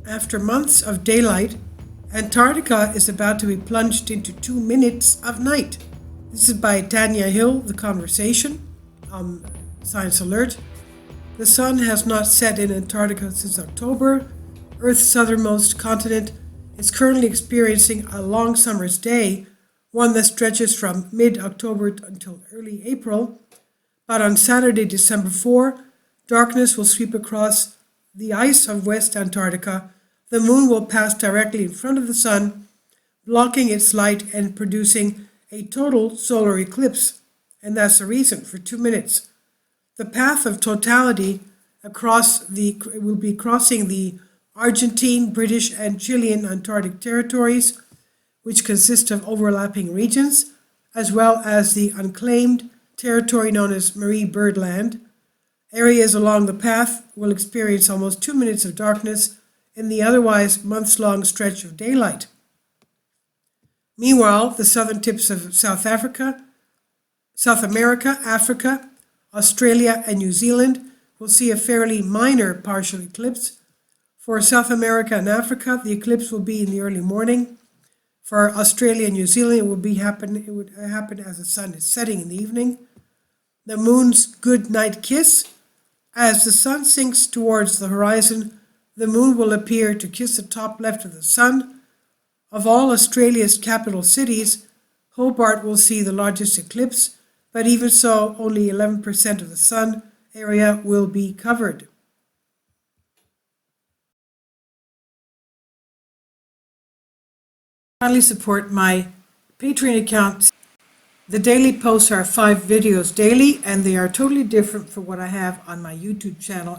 After months of daylight, Antarctica is about to be plunged into 2 minutes of night. This is by Tanya Hill, The Conversation, on Science Alert. The sun has not set in Antarctica since October. Earth's southernmost continent is currently experiencing a long summer's day, one that stretches from mid-October until early April. But on Saturday, December 4, darkness will sweep across the ice of West Antarctica. The moon will pass directly in front of the sun, blocking its light and producing a total solar eclipse. And that's the reason, for 2 minutes. The path of totality will be crossing the Argentine, British, and Chilean Antarctic territories, which consist of overlapping regions, as well as the unclaimed territory known as Marie Byrd Land. Areas along the path will experience almost 2 minutes of darkness in the otherwise months-long stretch of daylight. Meanwhile, the southern tips of South America, Africa, Australia, and New Zealand will see a fairly minor partial eclipse. For South America and Africa, the eclipse will be in the early morning. For Australia and New Zealand, it would happen as the sun is setting in the evening. The moon's good night kiss. As the sun sinks towards the horizon, the moon will appear to kiss the top left of the sun. Of all Australia's capital cities, Hobart will see the largest eclipse, but even so, only 11% of the sun area will be covered. Kindly support my Patreon account. The daily posts are 5 videos daily, and they are totally different from what I have on my YouTube channel.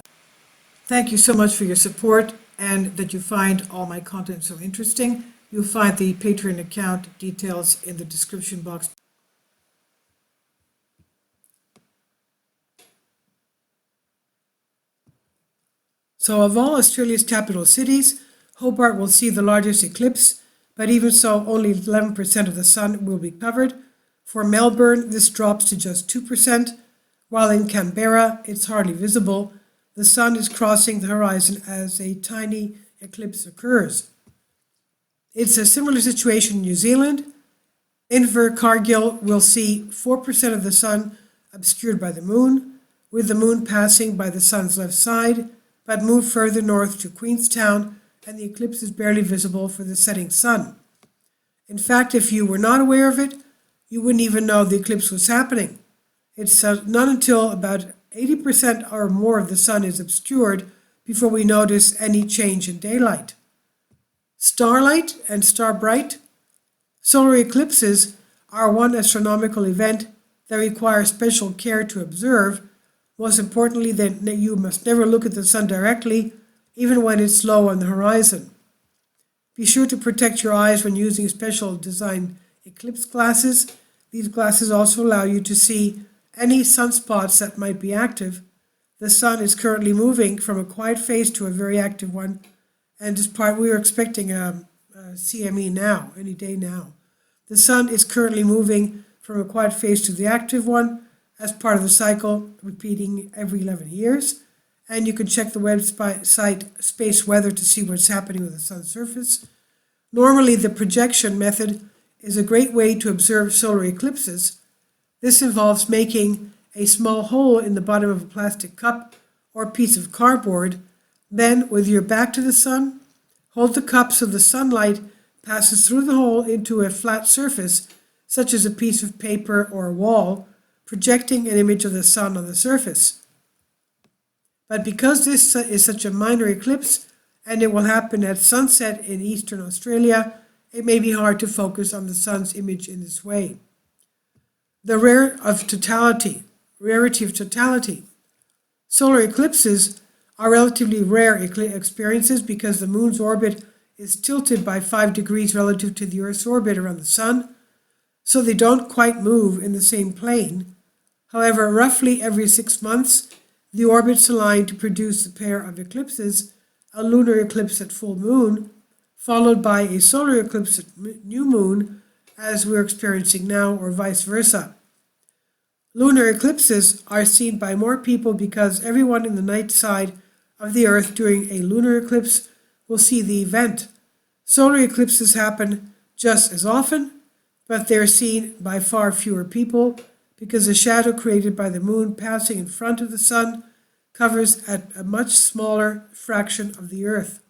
Thank you so much for your support and that you find all my content so interesting. You'll find the Patreon account details in the description box. So of all Australia's capital cities, Hobart will see the largest eclipse, but even so, only 11% of the sun will be covered. For Melbourne, this drops to just 2%, while in Canberra, it's hardly visible. The sun is crossing the horizon as a tiny eclipse occurs. It's a similar situation in New Zealand. Invercargill will see 4% of the sun obscured by the moon, with the moon passing by the sun's left side, but move further north to Queenstown, and the eclipse is barely visible for the setting sun. In fact, if you were not aware of it, you wouldn't even know the eclipse was happening. It's not until about 80% or more of the sun is obscured before we notice any change in daylight. Starlight and starbright. Solar eclipses are one astronomical event that requires special care to observe. Most importantly, that you must never look at the sun directly, even when it's low on the horizon. Be sure to protect your eyes when using special designed eclipse glasses. These glasses also allow you to see any sunspots that might be active. The sun is currently moving from a quiet phase to a very active one, and we are expecting a CME now, any day now. The sun is currently moving from a quiet phase to the active one as part of the cycle, repeating every 11 years. And you can check the website Space Weather to see what's happening with the sun's surface. Normally, the projection method is a great way to observe solar eclipses. This involves making a small hole in the bottom of a plastic cup or piece of cardboard. Then, with your back to the sun, hold the cup so the sunlight passes through the hole into a flat surface, such as a piece of paper or a wall, projecting an image of the sun on the surface. But because this is such a minor eclipse, and it will happen at sunset in eastern Australia, it may be hard to focus on the sun's image in this way. The rarity of totality. Solar eclipses are relatively rare experiences because the moon's orbit is tilted by 5 degrees relative to the Earth's orbit around the sun, so they don't quite move in the same plane. However, roughly every 6 months, the orbits align to produce a pair of eclipses, a lunar eclipse at full moon, followed by a solar eclipse at new moon, as we're experiencing now, or vice versa. Lunar eclipses are seen by more people because everyone in the night side of the Earth during a lunar eclipse will see the event. Solar eclipses happen just as often, but they're seen by far fewer people because the shadow created by the moon passing in front of the sun covers a much smaller fraction of the Earth.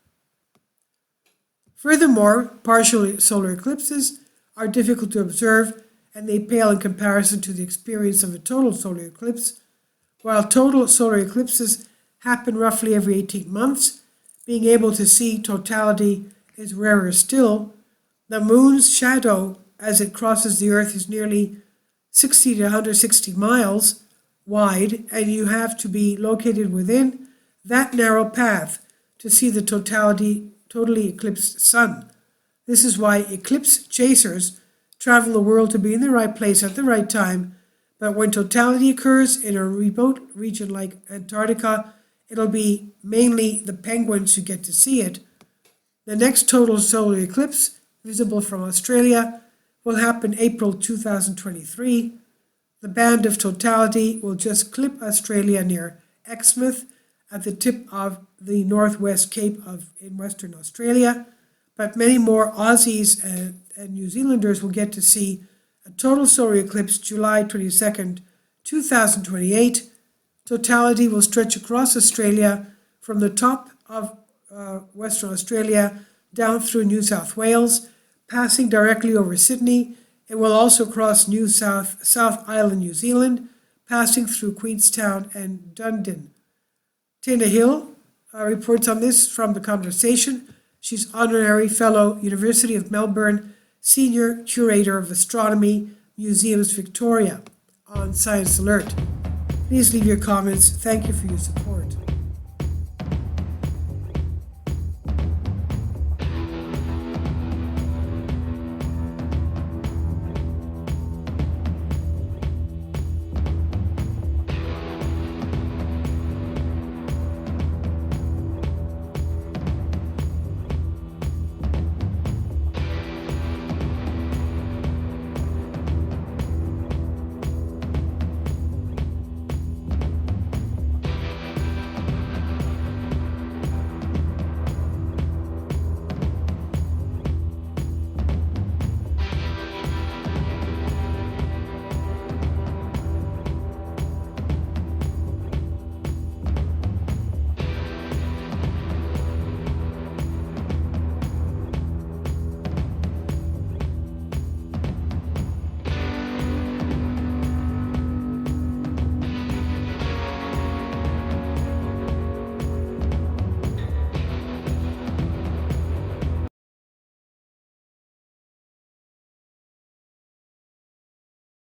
Furthermore, partial solar eclipses are difficult to observe and they pale in comparison to the experience of a total solar eclipse. While total solar eclipses happen roughly every 18 months, being able to see totality is rarer still. The moon's shadow as it crosses the Earth is nearly 60 to 160 miles wide, and you have to be located within that narrow path to see the totally eclipsed sun. This is why eclipse chasers travel the world to be in the right place at the right time, but when totality occurs in a remote region like Antarctica, it'll be mainly the penguins who get to see it. The next total solar eclipse, visible from Australia, will happen April 2023. The band of totality will just clip Australia near Exmouth at the tip of the Northwest Cape in Western Australia, but many more Aussies and New Zealanders will get to see a total solar eclipse July 22nd, 2028. Totality will stretch across Australia from the top of Western Australia down through New South Wales, passing directly over Sydney. It will also cross South Island, New Zealand, passing through Queenstown and Dunedin. Tina Hill reports on this from The Conversation. She's Honorary Fellow, University of Melbourne, Senior Curator of Astronomy, Museums Victoria, on Science Alert. Please leave your comments. Thank you for your support.